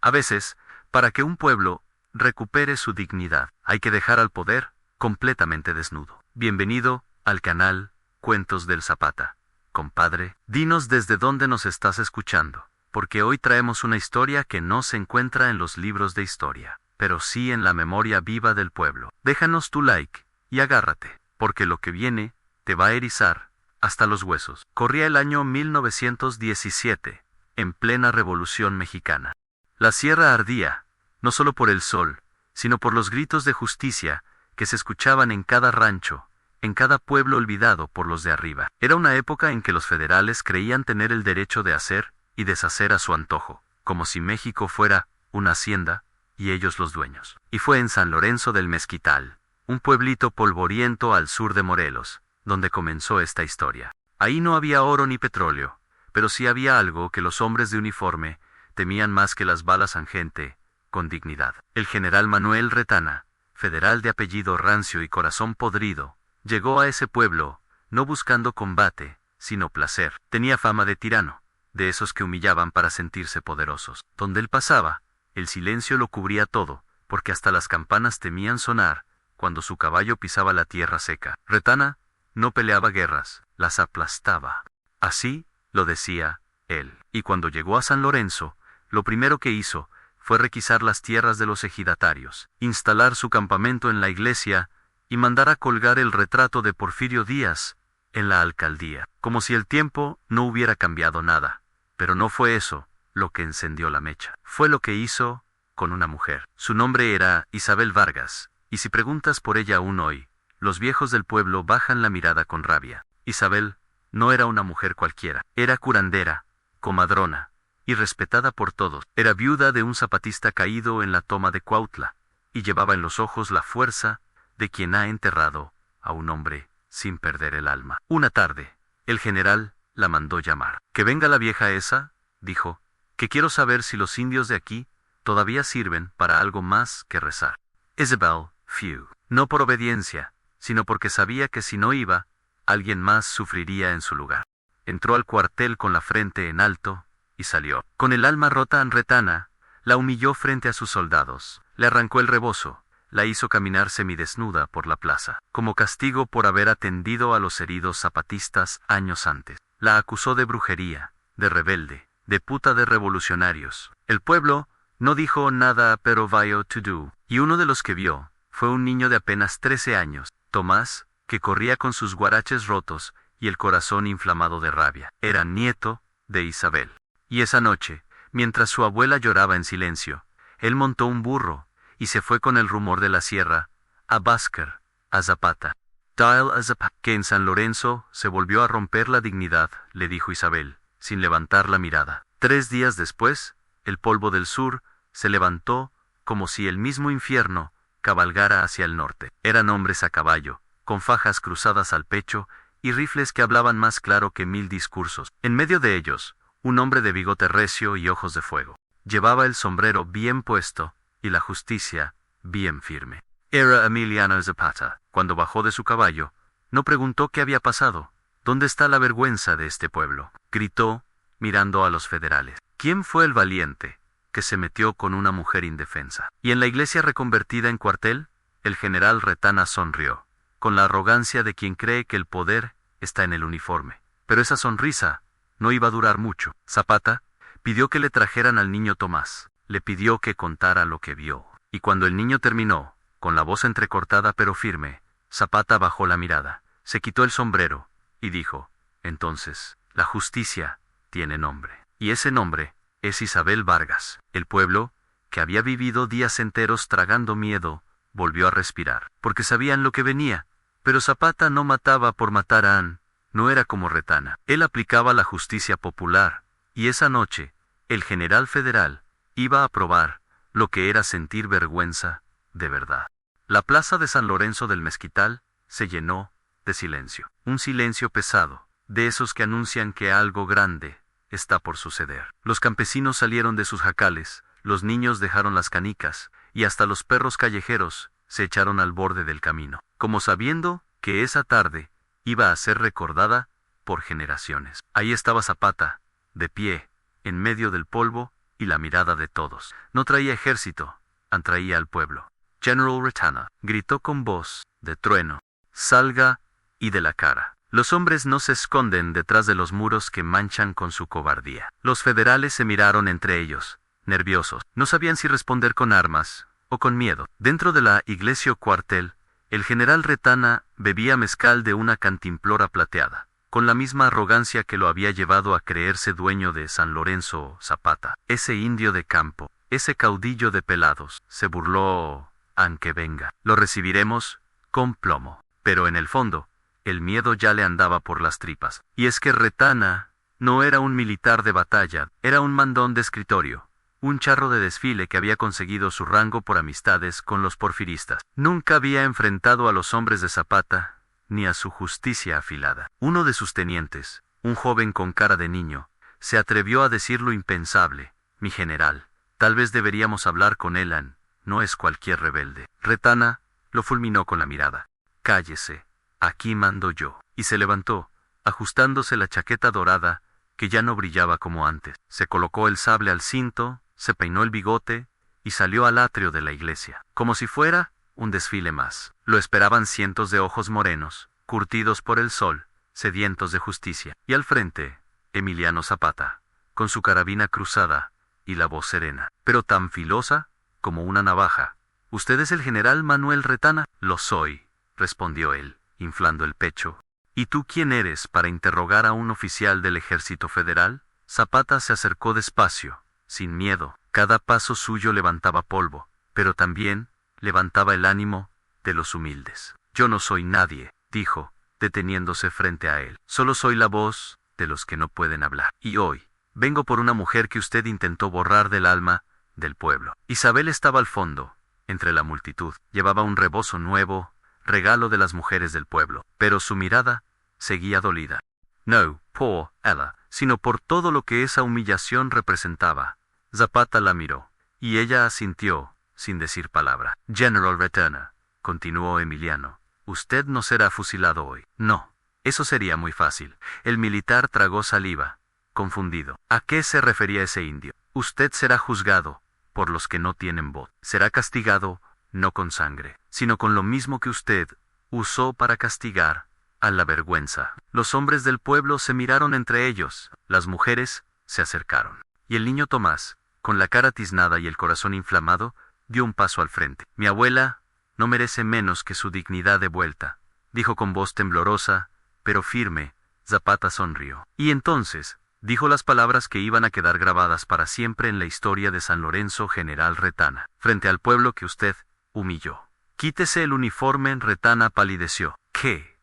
A veces, para que un pueblo recupere su dignidad, hay que dejar al poder completamente desnudo. Bienvenido al canal Cuentos del Zapata. Compadre, dinos desde dónde nos estás escuchando, porque hoy traemos una historia que no se encuentra en los libros de historia, pero sí en la memoria viva del pueblo. Déjanos tu like y agárrate, porque lo que viene te va a erizar hasta los huesos. Corría el año 1917, en plena Revolución Mexicana. La sierra ardía, no solo por el sol, sino por los gritos de justicia que se escuchaban en cada rancho, en cada pueblo olvidado por los de arriba. Era una época en que los federales creían tener el derecho de hacer y deshacer a su antojo, como si México fuera una hacienda y ellos los dueños. Y fue en San Lorenzo del Mezquital, un pueblito polvoriento al sur de Morelos, donde comenzó esta historia. Ahí no había oro ni petróleo, pero sí había algo que los hombres de uniforme temían más que las balas gente, con dignidad. El general Manuel Retana, federal de apellido rancio y corazón podrido, llegó a ese pueblo, no buscando combate, sino placer. Tenía fama de tirano, de esos que humillaban para sentirse poderosos. Donde él pasaba, el silencio lo cubría todo, porque hasta las campanas temían sonar cuando su caballo pisaba la tierra seca. Retana no peleaba guerras, las aplastaba. Así lo decía él. Y cuando llegó a San Lorenzo, lo primero que hizo fue requisar las tierras de los ejidatarios, instalar su campamento en la iglesia y mandar a colgar el retrato de Porfirio Díaz en la alcaldía, como si el tiempo no hubiera cambiado nada. Pero no fue eso lo que encendió la mecha. Fue lo que hizo con una mujer. Su nombre era Isabel Vargas, y si preguntas por ella aún hoy, los viejos del pueblo bajan la mirada con rabia. Isabel no era una mujer cualquiera, era curandera, comadrona, y respetada por todos. Era viuda de un zapatista caído en la toma de Cuautla, y llevaba en los ojos la fuerza de quien ha enterrado a un hombre sin perder el alma. Una tarde, el general la mandó llamar. «Que venga la vieja esa», dijo, «que quiero saber si los indios de aquí todavía sirven para algo más que rezar». Isabel fue, no por obediencia, sino porque sabía que si no iba, alguien más sufriría en su lugar. Entró al cuartel con la frente en alto y salió. Con el alma rota en Retana, la humilló frente a sus soldados, le arrancó el rebozo, la hizo caminar semidesnuda por la plaza, como castigo por haber atendido a los heridos zapatistas años antes. La acusó de brujería, de rebelde, de puta de revolucionarios. El pueblo no dijo nada, pero vio to do, y uno de los que vio fue un niño de apenas 13 años, Tomás, que corría con sus guaraches rotos y el corazón inflamado de rabia. Era nieto de Isabel. Y esa noche, mientras su abuela lloraba en silencio, él montó un burro y se fue con el rumor de la sierra a Básquer, a Zapata. Dial a Zapata. Que en San Lorenzo se volvió a romper la dignidad, le dijo Isabel, sin levantar la mirada. 3 días después, el polvo del sur se levantó como si el mismo infierno cabalgara hacia el norte. Eran hombres a caballo, con fajas cruzadas al pecho y rifles que hablaban más claro que 1000 discursos. En medio de ellos, un hombre de bigote recio y ojos de fuego. Llevaba el sombrero bien puesto y la justicia bien firme. Era Emiliano Zapata. Cuando bajó de su caballo, no preguntó qué había pasado. ¿Dónde está la vergüenza de este pueblo?, gritó, mirando a los federales. ¿Quién fue el valiente que se metió con una mujer indefensa? Y en la iglesia reconvertida en cuartel, el general Retana sonrió, con la arrogancia de quien cree que el poder está en el uniforme. Pero esa sonrisa no iba a durar mucho. Zapata pidió que le trajeran al niño Tomás. Le pidió que contara lo que vio. Y cuando el niño terminó, con la voz entrecortada pero firme, Zapata bajó la mirada, se quitó el sombrero y dijo: «Entonces, la justicia tiene nombre. Y ese nombre es Isabel Vargas». El pueblo, que había vivido días enteros tragando miedo, volvió a respirar, porque sabían lo que venía. Pero Zapata no mataba por matar a Ann, no era como Retana. Él aplicaba la justicia popular, y esa noche, el general federal iba a probar lo que era sentir vergüenza de verdad. La plaza de San Lorenzo del Mezquital se llenó de silencio. Un silencio pesado, de esos que anuncian que algo grande está por suceder. Los campesinos salieron de sus jacales, los niños dejaron las canicas, y hasta los perros callejeros se echaron al borde del camino, como sabiendo que esa tarde iba a ser recordada por generaciones. Ahí estaba Zapata, de pie, en medio del polvo y la mirada de todos. No traía ejército, atraía al pueblo. General Retana gritó con voz de trueno: salga y de la cara. Los hombres no se esconden detrás de los muros que manchan con su cobardía. Los federales se miraron entre ellos, nerviosos. No sabían si responder con armas o con miedo. Dentro de la iglesia o cuartel, el general Retana bebía mezcal de una cantimplora plateada, con la misma arrogancia que lo había llevado a creerse dueño de San Lorenzo Zapata. Ese indio de campo, ese caudillo de pelados, se burló: aunque venga, lo recibiremos con plomo. Pero en el fondo, el miedo ya le andaba por las tripas. Y es que Retana no era un militar de batalla, era un mandón de escritorio, un charro de desfile que había conseguido su rango por amistades con los porfiristas. Nunca había enfrentado a los hombres de Zapata, ni a su justicia afilada. Uno de sus tenientes, un joven con cara de niño, se atrevió a decir lo impensable: mi general, tal vez deberíamos hablar con Elan, no es cualquier rebelde. Retana lo fulminó con la mirada: cállese, aquí mando yo. Y se levantó, ajustándose la chaqueta dorada, que ya no brillaba como antes. Se colocó el sable al cinto, se peinó el bigote, y salió al atrio de la iglesia, como si fuera un desfile más. Lo esperaban cientos de ojos morenos, curtidos por el sol, sedientos de justicia. Y al frente, Emiliano Zapata, con su carabina cruzada, y la voz serena, pero tan filosa como una navaja: ¿usted es el general Manuel Retana? Lo soy, respondió él, inflando el pecho. ¿Y tú quién eres para interrogar a un oficial del ejército federal? Zapata se acercó despacio, sin miedo. Cada paso suyo levantaba polvo, pero también levantaba el ánimo de los humildes. Yo no soy nadie, dijo, deteniéndose frente a él. Solo soy la voz de los que no pueden hablar. Y hoy, vengo por una mujer que usted intentó borrar del alma del pueblo. Isabel estaba al fondo, entre la multitud. Llevaba un rebozo nuevo, regalo de las mujeres del pueblo, pero su mirada seguía dolida. No por ella, sino por todo lo que esa humillación representaba. Zapata la miró, y ella asintió, sin decir palabra. General Retana, continuó Emiliano, usted no será fusilado hoy. No, eso sería muy fácil. El militar tragó saliva, confundido. ¿A qué se refería ese indio? Usted será juzgado por los que no tienen voz. Será castigado no con sangre, sino con lo mismo que usted usó para castigar a la vergüenza. Los hombres del pueblo se miraron entre ellos, las mujeres se acercaron. Y el niño Tomás, con la cara tiznada y el corazón inflamado, dio un paso al frente. Mi abuela no merece menos que su dignidad de vuelta, dijo con voz temblorosa, pero firme. Zapata sonrió. Y entonces dijo las palabras que iban a quedar grabadas para siempre en la historia de San Lorenzo: general Retana, frente al pueblo que usted humilló. Quítese el uniforme. Retana palideció. ¿Qué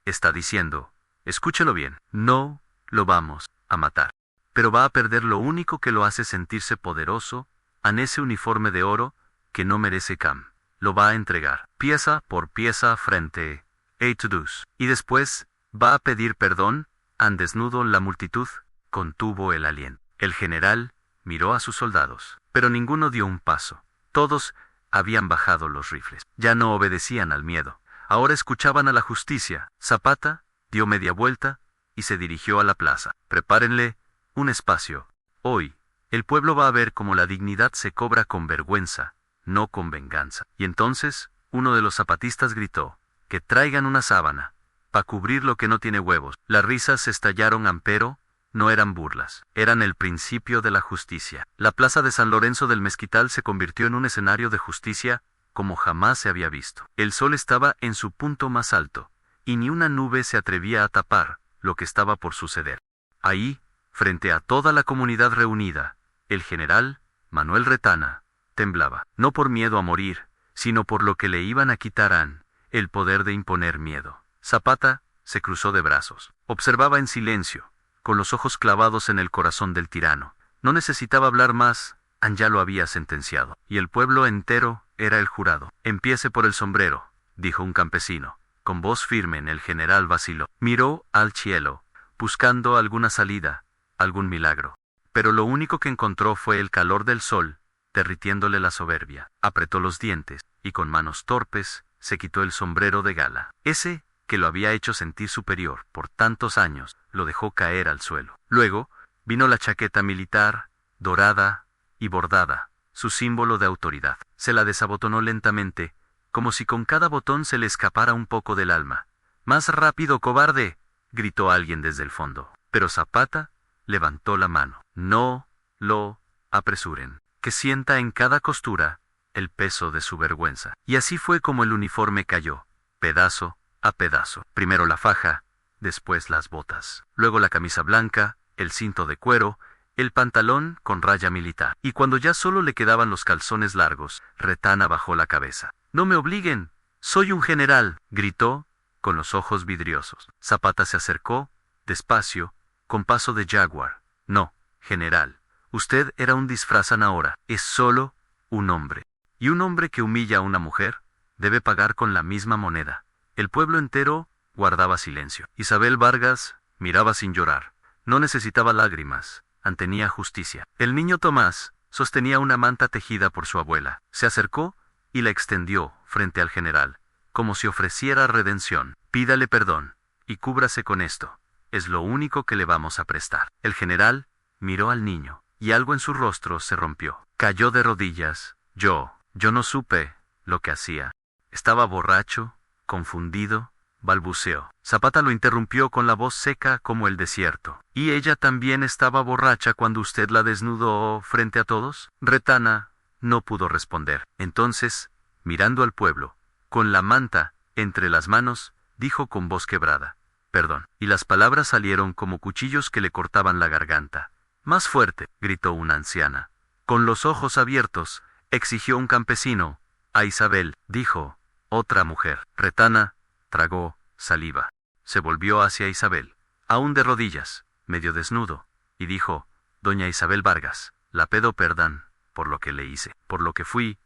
está diciendo? Escúchelo bien. No lo vamos a matar, pero va a perder lo único que lo hace sentirse poderoso, en ese uniforme de oro que no merece Cam. Lo va a entregar, pieza por pieza, frente a todos. Y después va a pedir perdón. An desnudo la multitud contuvo el aliento. El general miró a sus soldados, pero ninguno dio un paso. Todos habían bajado los rifles. Ya no obedecían al miedo. Ahora escuchaban a la justicia. Zapata dio media vuelta y se dirigió a la plaza. Prepárenle un espacio. Hoy, el pueblo va a ver cómo la dignidad se cobra con vergüenza, no con venganza. Y entonces, uno de los zapatistas gritó: que traigan una sábana, para cubrir lo que no tiene huevos. Las risas estallaron, ampero no eran burlas, eran el principio de la justicia. La plaza de San Lorenzo del Mezquital se convirtió en un escenario de justicia como jamás se había visto. El sol estaba en su punto más alto, y ni una nube se atrevía a tapar lo que estaba por suceder. Ahí, frente a toda la comunidad reunida, el general Manuel Retana temblaba, no por miedo a morir, sino por lo que le iban a quitar el poder de imponer miedo. Zapata se cruzó de brazos. Observaba en silencio, con los ojos clavados en el corazón del tirano. No necesitaba hablar más, ya lo había sentenciado. Y el pueblo entero era el jurado. Empiece por el sombrero, dijo un campesino. Con voz firme, el general vaciló. Miró al cielo, buscando alguna salida, algún milagro. Pero lo único que encontró fue el calor del sol, derritiéndole la soberbia. Apretó los dientes, y con manos torpes, se quitó el sombrero de gala. Ese que lo había hecho sentir superior por tantos años, lo dejó caer al suelo. Luego, vino la chaqueta militar, dorada y bordada, su símbolo de autoridad. Se la desabotonó lentamente, como si con cada botón se le escapara un poco del alma. ¡Más rápido, cobarde!, gritó alguien desde el fondo. Pero Zapata levantó la mano. No lo apresuren, que sienta en cada costura el peso de su vergüenza. Y así fue como el uniforme cayó, pedazo a pedazo. Primero la faja, después las botas, luego la camisa blanca, el cinto de cuero, el pantalón con raya militar. Y cuando ya solo le quedaban los calzones largos, Retana bajó la cabeza. «¡No me obliguen! ¡Soy un general!», gritó, con los ojos vidriosos. Zapata se acercó, despacio, con paso de jaguar. «No, general. Usted era un disfraz ahora. Es solo un hombre. Y un hombre que humilla a una mujer debe pagar con la misma moneda». El pueblo entero guardaba silencio. Isabel Vargas miraba sin llorar. No necesitaba lágrimas. Mantenía justicia. El niño Tomás sostenía una manta tejida por su abuela. Se acercó y la extendió frente al general, como si ofreciera redención. «Pídale perdón y cúbrase con esto. Es lo único que le vamos a prestar». El general miró al niño, y algo en su rostro se rompió. Cayó de rodillas. Yo no supe lo que hacía. Estaba borracho, confundido, balbuceó. Zapata lo interrumpió con la voz seca como el desierto. «¿Y ella también estaba borracha cuando usted la desnudó frente a todos?». Retana no pudo responder. Entonces, mirando al pueblo, con la manta entre las manos, dijo con voz quebrada: «Perdón». Y las palabras salieron como cuchillos que le cortaban la garganta. «Más fuerte», gritó una anciana. Con los ojos abiertos, exigió un campesino. «A Isabel», dijo otra mujer. Retana tragó saliva. Se volvió hacia Isabel, aún de rodillas, medio desnudo, y dijo: «Doña Isabel Vargas, la pedo perdón por lo que le hice, por lo que fui,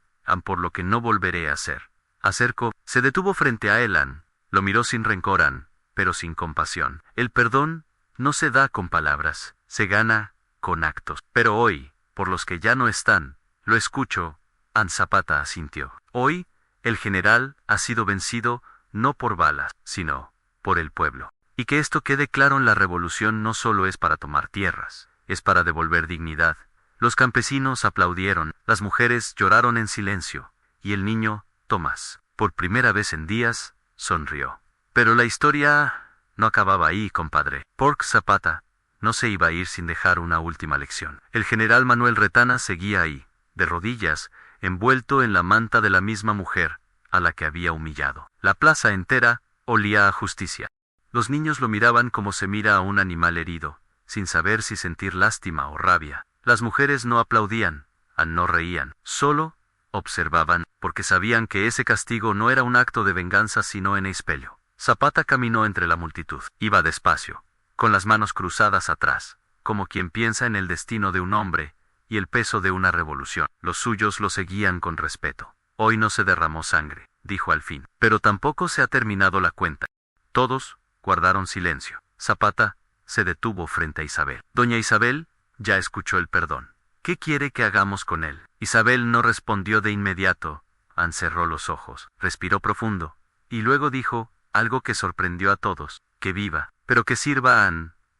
por lo que no volveré a hacer». Acercó, se detuvo frente a Elan, lo miró sin rencor, pero sin compasión. El perdón no se da con palabras, se gana con actos. Pero hoy, por los que ya no están, lo escucho. Zapata asintió. Hoy, el general ha sido vencido no por balas, sino por el pueblo. Y que esto quede claro: en la revolución no solo es para tomar tierras, es para devolver dignidad. Los campesinos aplaudieron, las mujeres lloraron en silencio, y el niño, Tomás, por primera vez en días, sonrió. Pero la historia no acababa ahí, compadre. Pork Zapata no se iba a ir sin dejar una última lección. El general Manuel Retana seguía ahí, de rodillas, envuelto en la manta de la misma mujer a la que había humillado. La plaza entera olía a justicia. Los niños lo miraban como se mira a un animal herido, sin saber si sentir lástima o rabia. Las mujeres no aplaudían, no reían, solo observaban, porque sabían que ese castigo no era un acto de venganza sino en espelio. Zapata caminó entre la multitud. Iba despacio, con las manos cruzadas atrás, como quien piensa en el destino de un hombre y el peso de una revolución. Los suyos lo seguían con respeto. «Hoy no se derramó sangre», dijo al fin, «pero tampoco se ha terminado la cuenta». Todos guardaron silencio. Zapata se detuvo frente a Isabel. «Doña Isabel ya escuchó el perdón. ¿Qué quiere que hagamos con él?». Isabel no respondió de inmediato. Cerró los ojos, respiró profundo, y luego dijo algo que sorprendió a todos: «Que viva, pero que sirva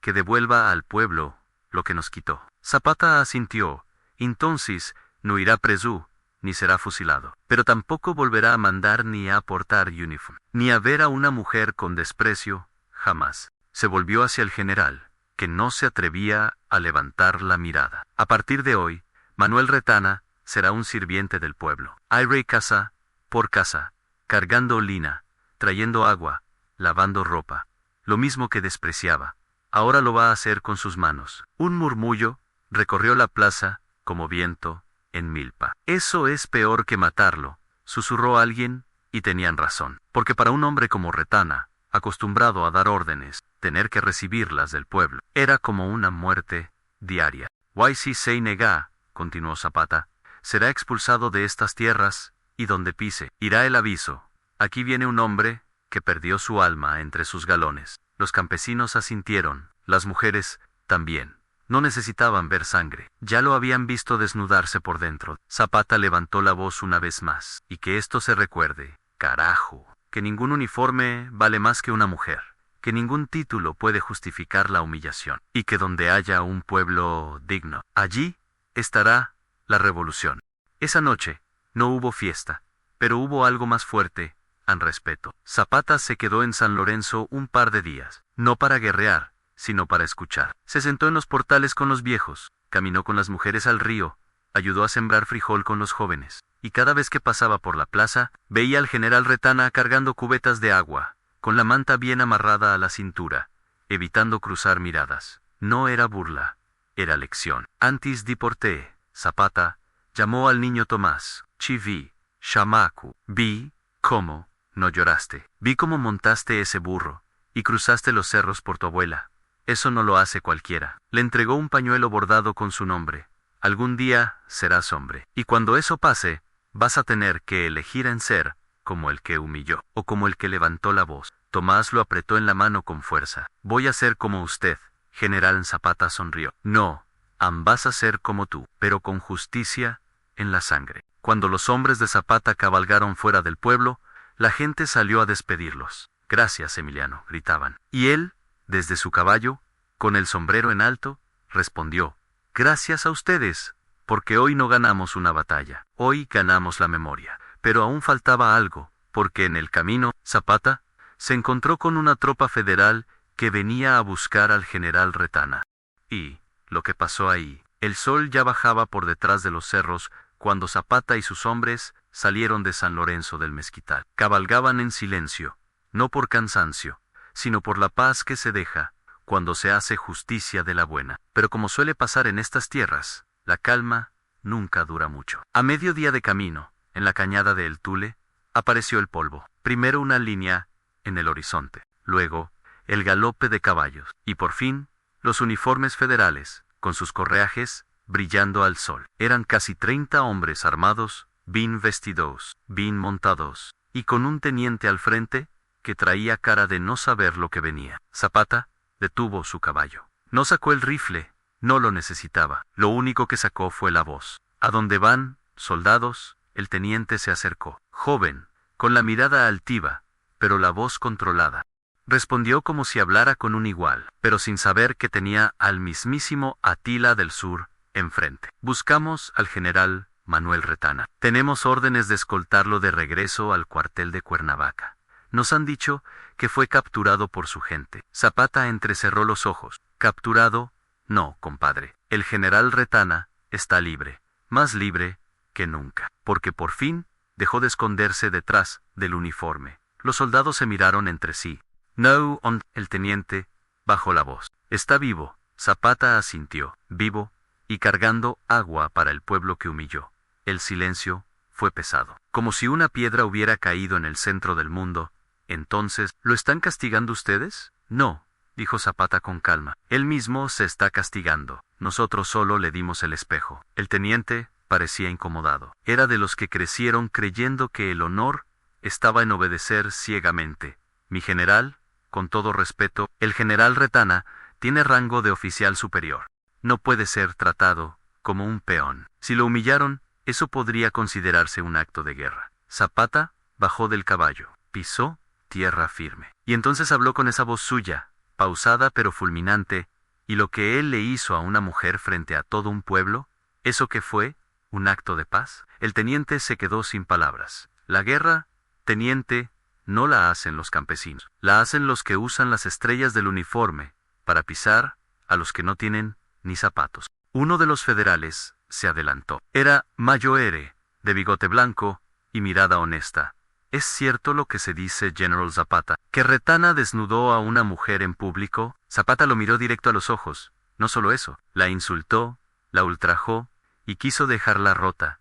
que devuelva al pueblo lo que nos quitó». Zapata asintió. «Entonces no irá preso, ni será fusilado, pero tampoco volverá a mandar ni a portar uniforme, ni a ver a una mujer con desprecio, jamás». Se volvió hacia el general, que no se atrevía a levantar la mirada. «A partir de hoy, Manuel Retana será un sirviente del pueblo. Irá casa por casa, cargando lina, trayendo agua, lavando ropa, lo mismo que despreciaba. Ahora lo va a hacer con sus manos». Un murmullo recorrió la plaza como viento en milpa. «Eso es peor que matarlo», susurró alguien, y tenían razón. Porque para un hombre como Retana, acostumbrado a dar órdenes, tener que recibirlas del pueblo era como una muerte diaria. «Si se nega», continuó Zapata, «será expulsado de estas tierras, y donde pise, irá el aviso: aquí viene un hombre que perdió su alma entre sus galones». Los campesinos asintieron, las mujeres también. No necesitaban ver sangre, ya lo habían visto desnudarse por dentro. Zapata levantó la voz una vez más: «Y que esto se recuerde, carajo, que ningún uniforme vale más que una mujer, que ningún título puede justificar la humillación, y que donde haya un pueblo digno, allí estará la revolución. Esa noche no hubo fiesta, pero hubo algo más fuerte, al respeto. Zapata se quedó en San Lorenzo un par de días, no para guerrear, sino para escuchar. Se sentó en los portales con los viejos, caminó con las mujeres al río, ayudó a sembrar frijol con los jóvenes, y cada vez que pasaba por la plaza, veía al general Retana cargando cubetas de agua, con la manta bien amarrada a la cintura, evitando cruzar miradas. No era burla, era lección. Antes di por te, Zapata, llamó al niño Tomás, Chivi, Chamacu, vi, cómo, no lloraste, vi cómo montaste ese burro, y cruzaste los cerros por tu abuela. Eso no lo hace cualquiera. Le entregó un pañuelo bordado con su nombre. Algún día serás hombre. Y cuando eso pase, vas a tener que elegir en ser como el que humilló, o como el que levantó la voz. Tomás lo apretó en la mano con fuerza. Voy a ser como usted. General Zapata sonrió. No, vas a ser como tú, pero con justicia en la sangre. Cuando los hombres de Zapata cabalgaron fuera del pueblo, la gente salió a despedirlos. Gracias, Emiliano, gritaban. Y él, desde su caballo, con el sombrero en alto, respondió, gracias a ustedes, porque hoy no ganamos una batalla, hoy ganamos la memoria. Pero aún faltaba algo, porque en el camino, Zapata se encontró con una tropa federal que venía a buscar al general Retana. Y, lo que pasó ahí, el sol ya bajaba por detrás de los cerros, cuando Zapata y sus hombres salieron de San Lorenzo del Mezquital. Cabalgaban en silencio, no por cansancio, sino por la paz que se deja cuando se hace justicia de la buena. Pero como suele pasar en estas tierras, la calma nunca dura mucho. A mediodía de camino, en la cañada de El Tule, apareció el polvo. Primero una línea en el horizonte, luego el galope de caballos, y por fin los uniformes federales, con sus correajes brillando al sol. Eran casi 30 hombres armados, bien vestidos, bien montados, y con un teniente al frente que traía cara de no saber lo que venía. Zapata detuvo su caballo. No sacó el rifle, no lo necesitaba. Lo único que sacó fue la voz. ¿A dónde van, soldados? El teniente se acercó. Joven, con la mirada altiva, pero la voz controlada. Respondió como si hablara con un igual, pero sin saber que tenía al mismísimo Atila del Sur enfrente. Buscamos al general Manuel Retana. Tenemos órdenes de escoltarlo de regreso al cuartel de Cuernavaca. Nos han dicho que fue capturado por su gente. Zapata entrecerró los ojos. ¿Capturado? No, compadre. El general Retana está libre, más libre que nunca, porque por fin dejó de esconderse detrás del uniforme. Los soldados se miraron entre sí. No, el teniente bajó la voz. Está vivo. Zapata asintió. Vivo y cargando agua para el pueblo que humilló. El silencio fue pesado, como si una piedra hubiera caído en el centro del mundo. Entonces, ¿lo están castigando ustedes? No, dijo Zapata con calma. Él mismo se está castigando. Nosotros solo le dimos el espejo. El teniente parecía incomodado. Era de los que crecieron creyendo que el honor estaba en obedecer ciegamente. Mi general, con todo respeto, el general Retana tiene rango de oficial superior. No puede ser tratado como un peón. Si lo humillaron, eso podría considerarse un acto de guerra. Zapata bajó del caballo, pisó tierra firme. Y entonces habló con esa voz suya, pausada pero fulminante, y lo que él le hizo a una mujer frente a todo un pueblo, ¿eso qué fue? ¿Un acto de paz? El teniente se quedó sin palabras. La guerra, teniente, no la hacen los campesinos. La hacen los que usan las estrellas del uniforme para pisar a los que no tienen ni zapatos. Uno de los federales se adelantó. Era Mayoere, de bigote blanco y mirada honesta. ¿Es cierto lo que se dice, General Zapata, que Retana desnudó a una mujer en público? Zapata lo miró directo a los ojos. No solo eso, la insultó, la ultrajó y quiso dejarla rota.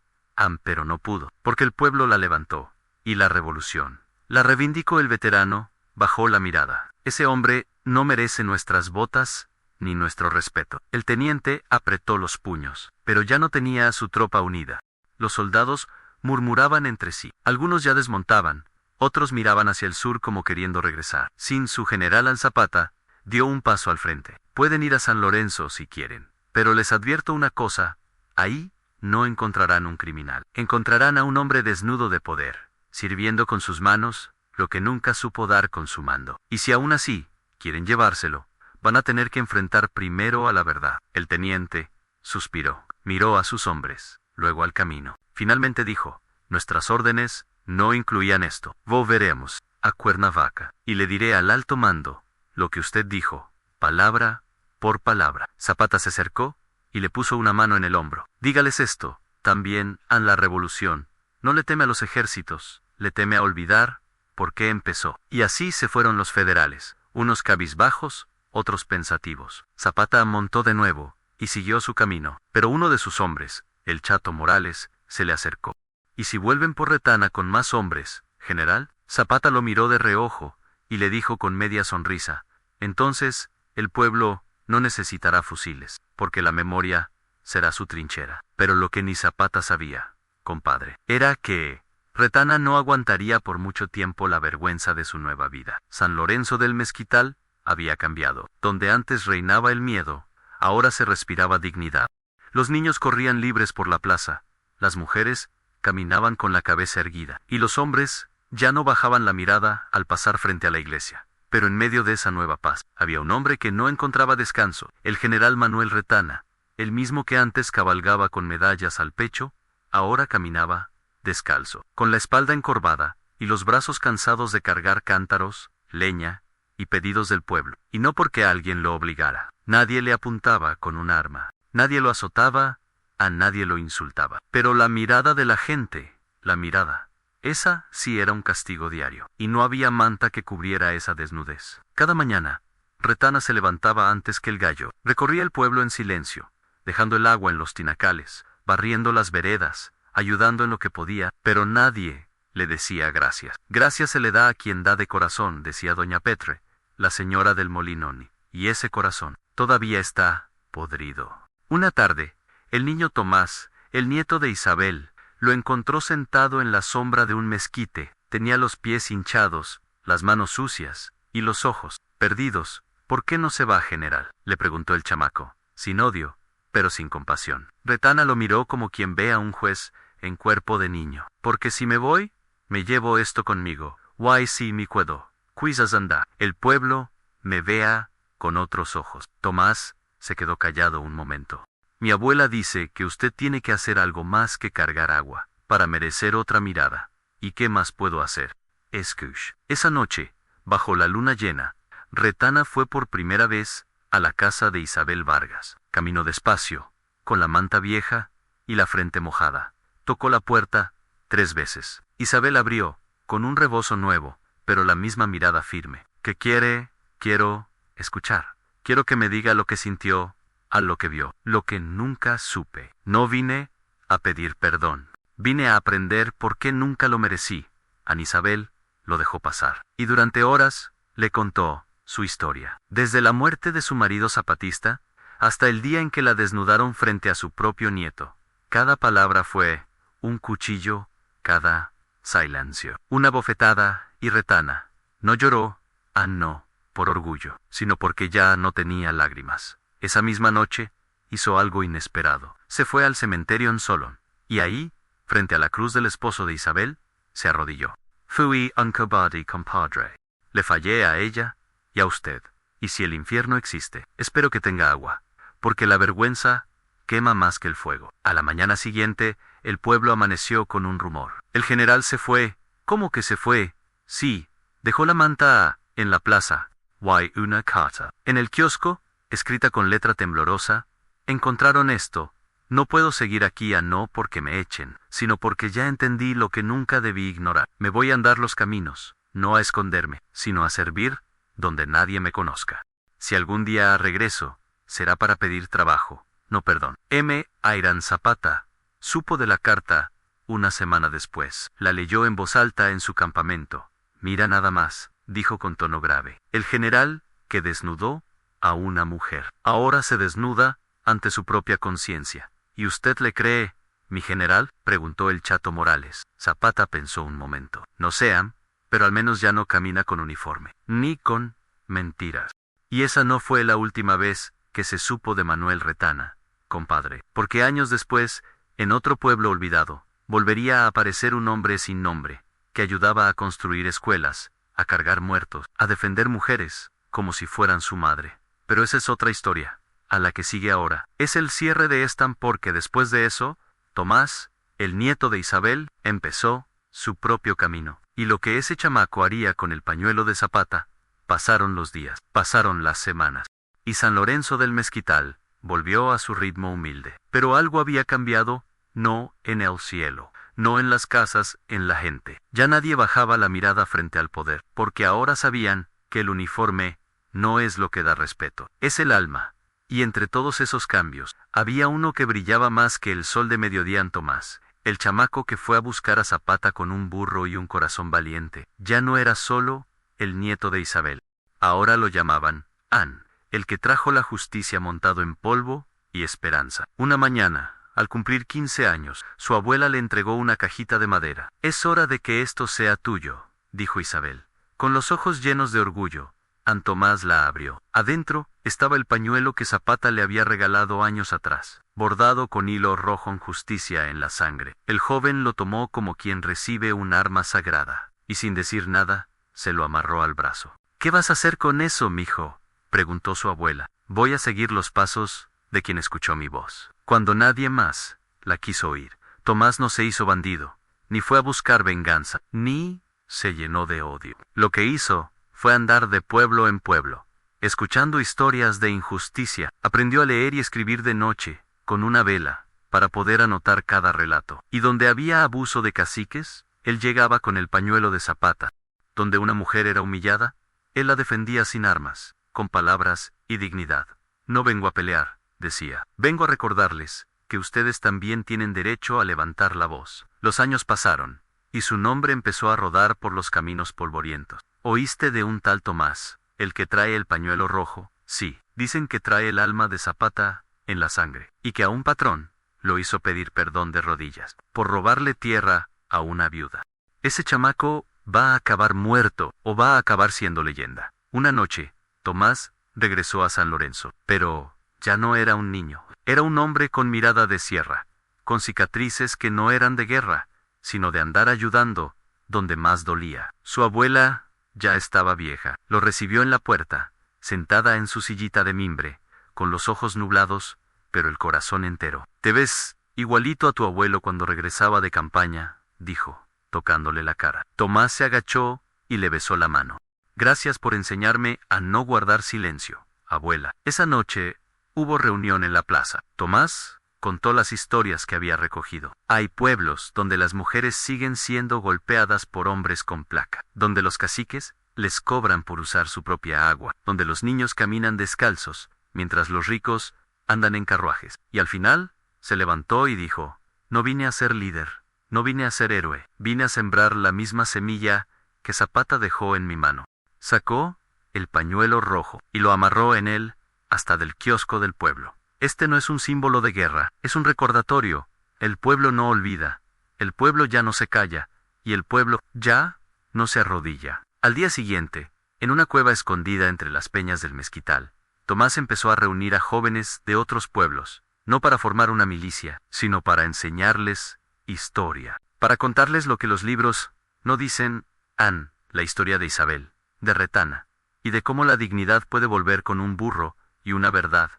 Pero no pudo, porque el pueblo la levantó. Y la revolución la reivindicó. El veterano bajó la mirada. Ese hombre no merece nuestras botas ni nuestro respeto. El teniente apretó los puños, pero ya no tenía a su tropa unida. Los soldados murmuraban entre sí. Algunos ya desmontaban, otros miraban hacia el sur como queriendo regresar. Sin su general al Zapata, dio un paso al frente. Pueden ir a San Lorenzo si quieren, pero les advierto una cosa, ahí no encontrarán un criminal. Encontrarán a un hombre desnudo de poder, sirviendo con sus manos lo que nunca supo dar con su mando. Y si aún así quieren llevárselo, van a tener que enfrentar primero a la verdad. El teniente suspiró. Miró a sus hombres, luego al camino. Finalmente dijo, nuestras órdenes no incluían esto. Volveremos a Cuernavaca, y le diré al alto mando lo que usted dijo, palabra por palabra. Zapata se acercó y le puso una mano en el hombro. Dígales esto, también a la revolución. No le teme a los ejércitos, le teme a olvidar por qué empezó. Y así se fueron los federales, unos cabizbajos, otros pensativos. Zapata montó de nuevo y siguió su camino, pero uno de sus hombres, el Chato Morales, se le acercó. ¿Y si vuelven por Retana con más hombres, general? Zapata lo miró de reojo y le dijo con media sonrisa, entonces, el pueblo no necesitará fusiles, porque la memoria será su trinchera. Pero lo que ni Zapata sabía, compadre, era que Retana no aguantaría por mucho tiempo la vergüenza de su nueva vida. San Lorenzo del Mezquital había cambiado. Donde antes reinaba el miedo, ahora se respiraba dignidad. Los niños corrían libres por la plaza, las mujeres caminaban con la cabeza erguida, y los hombres ya no bajaban la mirada al pasar frente a la iglesia. Pero en medio de esa nueva paz, había un hombre que no encontraba descanso, el general Manuel Retana, el mismo que antes cabalgaba con medallas al pecho, ahora caminaba descalzo, con la espalda encorvada, y los brazos cansados de cargar cántaros, leña, y pedidos del pueblo, y no porque alguien lo obligara. Nadie le apuntaba con un arma, nadie lo azotaba, a nadie lo insultaba. Pero la mirada de la gente, la mirada, esa sí era un castigo diario, y no había manta que cubriera esa desnudez. Cada mañana, Retana se levantaba antes que el gallo, recorría el pueblo en silencio, dejando el agua en los tinacales, barriendo las veredas, ayudando en lo que podía, pero nadie le decía gracias. Gracias se le da a quien da de corazón, decía doña Petre, la señora del Molinón, y ese corazón todavía está podrido. Una tarde, el niño Tomás, el nieto de Isabel, lo encontró sentado en la sombra de un mezquite. Tenía los pies hinchados, las manos sucias, y los ojos perdidos. ¿Por qué no se va, general?, le preguntó el chamaco, sin odio, pero sin compasión. Retana lo miró como quien ve a un juez en cuerpo de niño. Porque si me voy, me llevo esto conmigo. Why si mi cuedo, quizás anda. El pueblo me vea con otros ojos. Tomás se quedó callado un momento. Mi abuela dice que usted tiene que hacer algo más que cargar agua, para merecer otra mirada. ¿Y qué más puedo hacer? Escuch. Esa noche, bajo la luna llena, Retana fue por primera vez a la casa de Isabel Vargas. Caminó despacio, con la manta vieja y la frente mojada. Tocó la puerta 3 veces. Isabel abrió, con un rebozo nuevo, pero la misma mirada firme. ¿Qué quiere? Quiero escuchar. Quiero que me diga lo que sintió, a lo que vio, lo que nunca supe. No vine a pedir perdón. Vine a aprender por qué nunca lo merecí. Ana Isabel lo dejó pasar. Y durante horas le contó su historia. Desde la muerte de su marido zapatista, hasta el día en que la desnudaron frente a su propio nieto. Cada palabra fue un cuchillo, cada silencio una bofetada, y Retana no lloró, no por orgullo, sino porque ya no tenía lágrimas. Esa misma noche, hizo algo inesperado. Se fue al cementerio en Solon, y ahí, frente a la cruz del esposo de Isabel, se arrodilló. Fui un cobarde, compadre. Le fallé a ella y a usted. Y si el infierno existe, espero que tenga agua, porque la vergüenza quema más que el fuego. A la mañana siguiente, el pueblo amaneció con un rumor. El general se fue. ¿Cómo que se fue? Sí, dejó la manta en la plaza. Why una carta. En el kiosco, escrita con letra temblorosa, encontraron esto: no puedo seguir aquí, no porque me echen, sino porque ya entendí lo que nunca debí ignorar. Me voy a andar los caminos, no a esconderme, sino a servir donde nadie me conozca. Si algún día regreso, será para pedir trabajo, no perdón. M. Airán Zapata supo de la carta una semana después. La leyó en voz alta en su campamento. Mira nada más, dijo con tono grave. El general, que desnudó a una mujer, ahora se desnuda ante su propia conciencia. ¿Y usted le cree, mi general?, preguntó el Chato Morales. Zapata pensó un momento. No sean, pero al menos ya no camina con uniforme, ni con mentiras. Y esa no fue la última vez que se supo de Manuel Retana, compadre, porque años después, en otro pueblo olvidado, volvería a aparecer un hombre sin nombre, que ayudaba a construir escuelas, a cargar muertos, a defender mujeres, como si fueran su madre. Pero esa es otra historia. a la que sigue ahora. Es el cierre de esta porque después de eso, Tomás, el nieto de Isabel, empezó su propio camino. Y lo que ese chamaco haría con el pañuelo de Zapata, pasaron los días, pasaron las semanas. Y San Lorenzo del Mezquital volvió a su ritmo humilde. Pero algo había cambiado, no en el cielo, no en las casas, en la gente. Ya nadie bajaba la mirada frente al poder, porque ahora sabían que el uniforme no es lo que da respeto, es el alma. Y entre todos esos cambios, había uno que brillaba más que el sol de mediodía en Tomás. El chamaco que fue a buscar a Zapata con un burro y un corazón valiente, ya no era solo el nieto de Isabel. Ahora lo llamaban An, el que trajo la justicia montado en polvo y esperanza. Una mañana, al cumplir 15 años, su abuela le entregó una cajita de madera. «Es hora de que esto sea tuyo», dijo Isabel. Con los ojos llenos de orgullo, An Tomás la abrió. Adentro estaba el pañuelo que Zapata le había regalado años atrás, bordado con hilo rojo en justicia en la sangre. El joven lo tomó como quien recibe un arma sagrada, y sin decir nada, se lo amarró al brazo. «¿Qué vas a hacer con eso, mijo?», preguntó su abuela. «Voy a seguir los pasos de quien escuchó mi voz». Cuando nadie más la quiso oír, Tomás no se hizo bandido, ni fue a buscar venganza, ni se llenó de odio. Lo que hizo fue andar de pueblo en pueblo, escuchando historias de injusticia. Aprendió a leer y escribir de noche, con una vela, para poder anotar cada relato. Y donde había abuso de caciques, él llegaba con el pañuelo de Zapata. Donde una mujer era humillada, él la defendía sin armas, con palabras y dignidad. «No vengo a pelear», decía. «Vengo a recordarles que ustedes también tienen derecho a levantar la voz». Los años pasaron, y su nombre empezó a rodar por los caminos polvorientos. «¿Oíste de un tal Tomás, el que trae el pañuelo rojo?» «Sí, dicen que trae el alma de Zapata en la sangre, y que a un patrón lo hizo pedir perdón de rodillas, por robarle tierra a una viuda. Ese chamaco va a acabar muerto, o va a acabar siendo leyenda». Una noche, Tomás regresó a San Lorenzo, pero ya no era un niño. Era un hombre con mirada de sierra, con cicatrices que no eran de guerra, sino de andar ayudando donde más dolía. Su abuela ya estaba vieja. Lo recibió en la puerta, sentada en su sillita de mimbre, con los ojos nublados, pero el corazón entero. «Te ves igualito a tu abuelo cuando regresaba de campaña», dijo, tocándole la cara. Tomás se agachó y le besó la mano. «Gracias por enseñarme a no guardar silencio, abuela». Esa noche hubo reunión en la plaza. Tomás contó las historias que había recogido. Hay pueblos donde las mujeres siguen siendo golpeadas por hombres con placa, donde los caciques les cobran por usar su propia agua, donde los niños caminan descalzos, mientras los ricos andan en carruajes. Y al final se levantó y dijo: «No vine a ser líder, no vine a ser héroe, vine a sembrar la misma semilla que Zapata dejó en mi mano». Sacó el pañuelo rojo y lo amarró en él hasta del kiosco del pueblo. Este no es un símbolo de guerra, es un recordatorio. El pueblo no olvida, el pueblo ya no se calla, y el pueblo ya no se arrodilla. Al día siguiente, en una cueva escondida entre las peñas del Mezquital, Tomás empezó a reunir a jóvenes de otros pueblos, no para formar una milicia, sino para enseñarles historia, para contarles lo que los libros no dicen. La historia de Isabel, de Retana, y de cómo la dignidad puede volver con un burro y una verdad.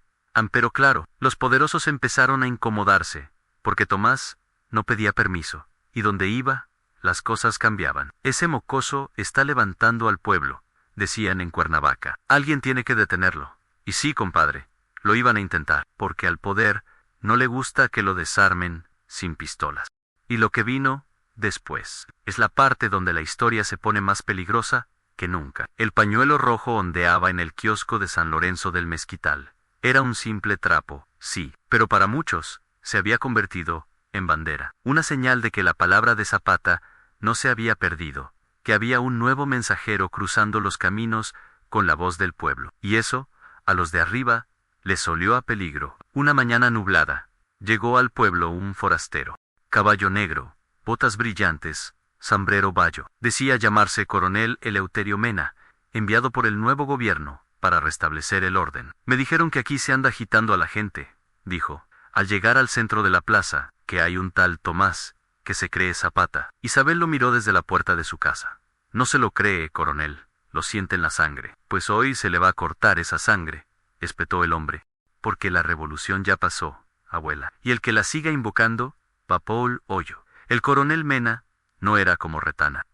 Pero claro, los poderosos empezaron a incomodarse, porque Tomás no pedía permiso, y donde iba, las cosas cambiaban. «Ese mocoso está levantando al pueblo», decían en Cuernavaca. «Alguien tiene que detenerlo». Y sí, compadre, lo iban a intentar, porque al poder no le gusta que lo desarmen sin pistolas. Y lo que vino después es la parte donde la historia se pone más peligrosa que nunca. El pañuelo rojo ondeaba en el kiosco de San Lorenzo del Mezquital. Era un simple trapo, sí, pero para muchos se había convertido en bandera, una señal de que la palabra de Zapata no se había perdido, que había un nuevo mensajero cruzando los caminos con la voz del pueblo. Y eso, a los de arriba, les olió a peligro. Una mañana nublada, llegó al pueblo un forastero. Caballo negro, botas brillantes, sombrero bayo. Decía llamarse Coronel Eleuterio Mena, enviado por el nuevo gobierno para restablecer el orden. «Me dijeron que aquí se anda agitando a la gente», dijo, al llegar al centro de la plaza, «que hay un tal Tomás, que se cree Zapata». Isabel lo miró desde la puerta de su casa. «No se lo cree, coronel, lo siente en la sangre». «Pues hoy se le va a cortar esa sangre», espetó el hombre. porque la revolución ya pasó, abuela. Y el que la siga invocando, va Paul Hoyo. El coronel Mena no era como Retana.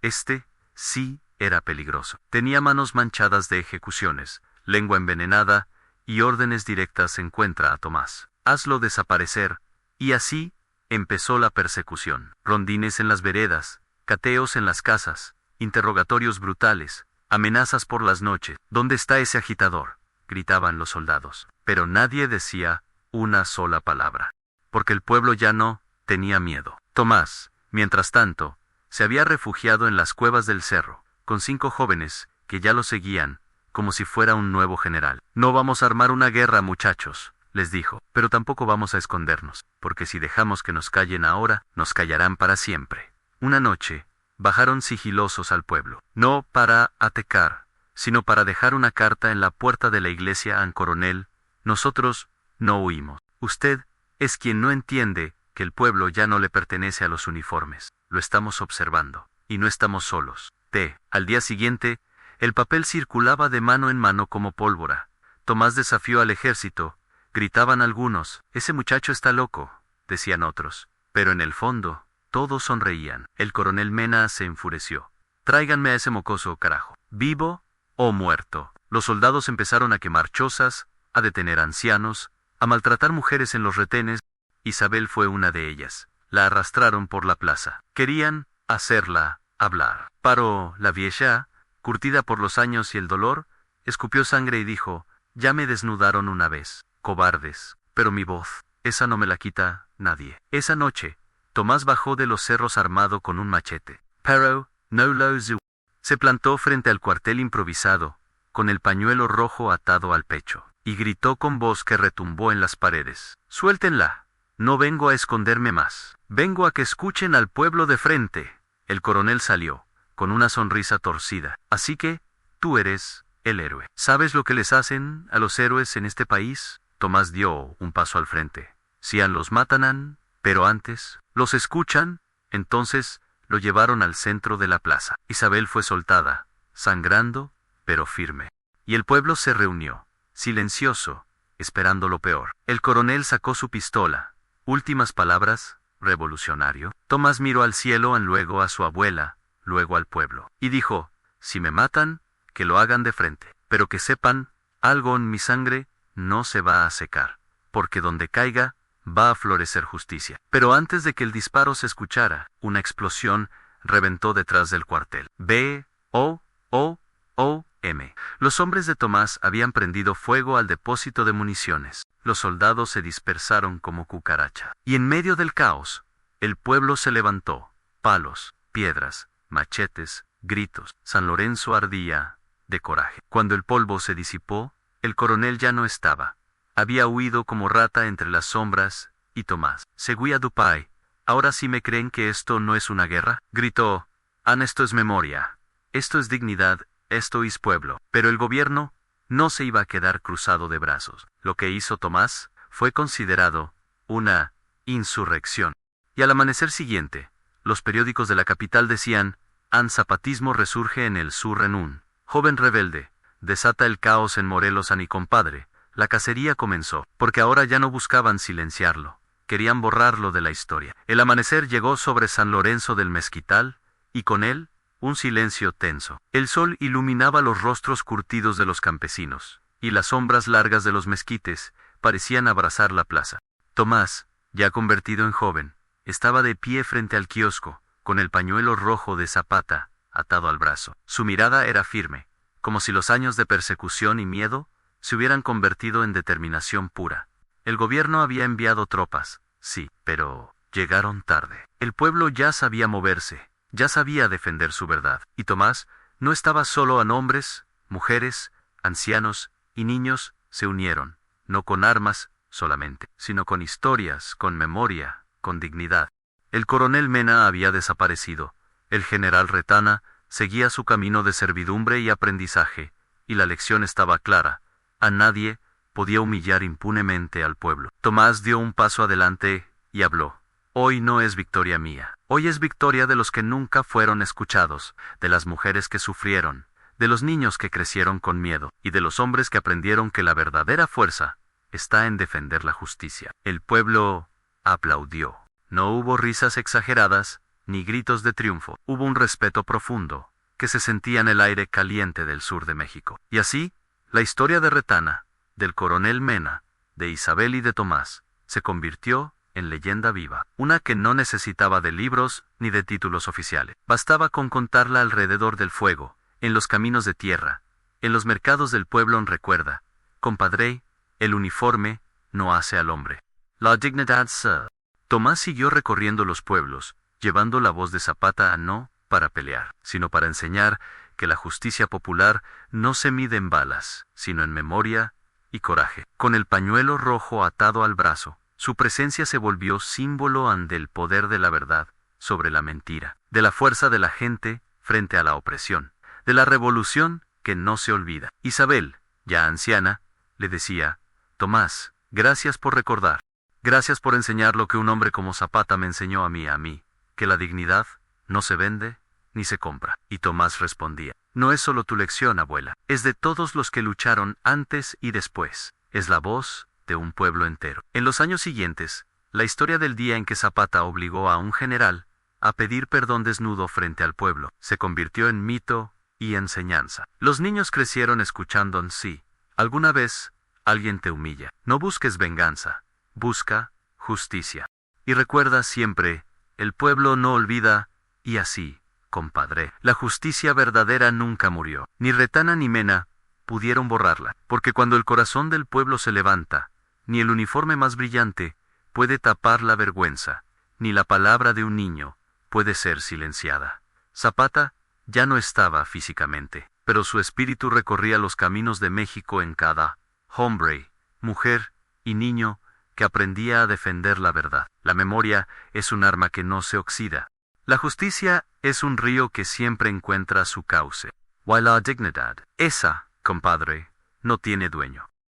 Sí, era peligroso. Tenía manos manchadas de ejecuciones, lengua envenenada y órdenes directas. Encuentra a Tomás. Hazlo desaparecer. Y así empezó la persecución. Rondines en las veredas, cateos en las casas, interrogatorios brutales, amenazas por las noches. ¿Dónde está ese agitador?, gritaban los soldados. Pero nadie decía una sola palabra, porque el pueblo ya no tenía miedo. Tomás, mientras tanto, se había refugiado en las cuevas del cerro, con 5 jóvenes, que ya lo seguían, como si fuera un nuevo general. No vamos a armar una guerra, muchachos, les dijo, pero tampoco vamos a escondernos, porque si dejamos que nos callen ahora, nos callarán para siempre. Una noche, bajaron sigilosos al pueblo, no para atacar, sino para dejar una carta en la puerta de la iglesia al coronel. Nosotros no huimos. Usted es quien no entiende que el pueblo ya no le pertenece a los uniformes. Lo estamos observando, y no estamos solos. Al día siguiente, el papel circulaba de mano en mano como pólvora. Tomás desafió al ejército, gritaban algunos. Ese muchacho está loco, decían otros. Pero en el fondo, todos sonreían. El coronel Mena se enfureció. Tráiganme a ese mocoso, carajo. ¿Vivo o muerto? Los soldados empezaron a quemar chozas, a detener ancianos, a maltratar mujeres en los retenes. Isabel fue una de ellas. La arrastraron por la plaza. Querían hacerla hablar. Paró la vieja, curtida por los años y el dolor, escupió sangre y dijo: ya me desnudaron una vez, cobardes, pero mi voz, esa no me la quita nadie. Esa noche, Tomás bajó de los cerros armado con un machete. Pero no lo usó. Se plantó frente al cuartel improvisado, con el pañuelo rojo atado al pecho, y gritó con voz que retumbó en las paredes: suéltenla. No vengo a esconderme más. Vengo a que escuchen al pueblo de frente. El coronel salió, con una sonrisa torcida. Así que, tú eres el héroe. ¿Sabes lo que les hacen a los héroes en este país? Tomás dio un paso al frente. Sian los matanan, pero antes, los escuchan. Entonces, lo llevaron al centro de la plaza. Isabel fue soltada, sangrando, pero firme. Y el pueblo se reunió, silencioso, esperando lo peor. El coronel sacó su pistola. Últimas palabras, revolucionario. Tomás miró al cielo, luego a su abuela, luego al pueblo, y dijo: si me matan, que lo hagan de frente, pero que sepan, algo en mi sangre no se va a secar, porque donde caiga, va a florecer justicia. Pero antes de que el disparo se escuchara, una explosión reventó detrás del cuartel. B-O-O-O-M. Los hombres de Tomás habían prendido fuego al depósito de municiones. Los soldados se dispersaron como cucaracha. Y en medio del caos, el pueblo se levantó. Palos, piedras, machetes, gritos. San Lorenzo ardía de coraje. Cuando el polvo se disipó, el coronel ya no estaba. Había huido como rata entre las sombras, y Tomás, Seguía Dupay. ¿Ahora sí me creen que esto no es una guerra?, gritó. Esto es memoria. Esto es dignidad. Esto es pueblo. Pero el gobierno no se iba a quedar cruzado de brazos. Lo que hizo Tomás fue considerado una insurrección. Y al amanecer siguiente, los periódicos de la capital decían: An zapatismo resurge en el sur en un joven rebelde. Desata el caos en Morelos. Ani compadre. La cacería comenzó, porque ahora ya no buscaban silenciarlo. Querían borrarlo de la historia. El amanecer llegó sobre San Lorenzo del Mezquital, y con él, un silencio tenso. El sol iluminaba los rostros curtidos de los campesinos, y las sombras largas de los mezquites parecían abrazar la plaza. Tomás, ya convertido en joven, estaba de pie frente al kiosco, con el pañuelo rojo de Zapata atado al brazo. Su mirada era firme, como si los años de persecución y miedo se hubieran convertido en determinación pura. El gobierno había enviado tropas, sí, pero llegaron tarde. El pueblo ya sabía moverse, ya sabía defender su verdad. Y Tomás no estaba solo. A hombres, mujeres, ancianos y niños se unieron, no con armas solamente, sino con historias, con memoria, con dignidad. El coronel Mena había desaparecido. El general Retana seguía su camino de servidumbre y aprendizaje, y la lección estaba clara: a nadie podía humillar impunemente al pueblo. Tomás dio un paso adelante y habló. Hoy no es victoria mía. Hoy es victoria de los que nunca fueron escuchados, de las mujeres que sufrieron, de los niños que crecieron con miedo, y de los hombres que aprendieron que la verdadera fuerza está en defender la justicia. El pueblo aplaudió. No hubo risas exageradas, ni gritos de triunfo. Hubo un respeto profundo, que se sentía en el aire caliente del sur de México. Y así, la historia de Retana, del coronel Mena, de Isabel y de Tomás, se convirtió en leyenda viva, una que no necesitaba de libros ni de títulos oficiales. Bastaba con contarla alrededor del fuego, en los caminos de tierra, en los mercados del pueblo. Recuerda, compadre, el uniforme no hace al hombre. La dignidad se. Tomás siguió recorriendo los pueblos, llevando la voz de Zapata no para pelear, sino para enseñar que la justicia popular no se mide en balas, sino en memoria y coraje. Con el pañuelo rojo atado al brazo, su presencia se volvió símbolo ante el poder de la verdad sobre la mentira, de la fuerza de la gente frente a la opresión, de la revolución que no se olvida. Isabel, ya anciana, le decía: Tomás, gracias por recordar. Gracias por enseñar lo que un hombre como Zapata me enseñó a mí, que la dignidad no se vende ni se compra. Y Tomás respondía: no es solo tu lección, abuela, es de todos los que lucharon antes y después. Es la voz de un pueblo entero. En los años siguientes, la historia del día en que Zapata obligó a un general a pedir perdón desnudo frente al pueblo se convirtió en mito y enseñanza. Los niños crecieron escuchando: sí, alguna vez alguien te humilla. No busques venganza, busca justicia. Y recuerda siempre, el pueblo no olvida. Y así, compadre, la justicia verdadera nunca murió. Ni Retana ni Mena pudieron borrarla, porque cuando el corazón del pueblo se levanta, ni el uniforme más brillante puede tapar la vergüenza, ni la palabra de un niño puede ser silenciada. Zapata ya no estaba físicamente, pero su espíritu recorría los caminos de México en cada hombre, mujer y niño que aprendía a defender la verdad. La memoria es un arma que no se oxida. La justicia es un río que siempre encuentra su cauce. While la dignidad, esa, compadre, no tiene dueño.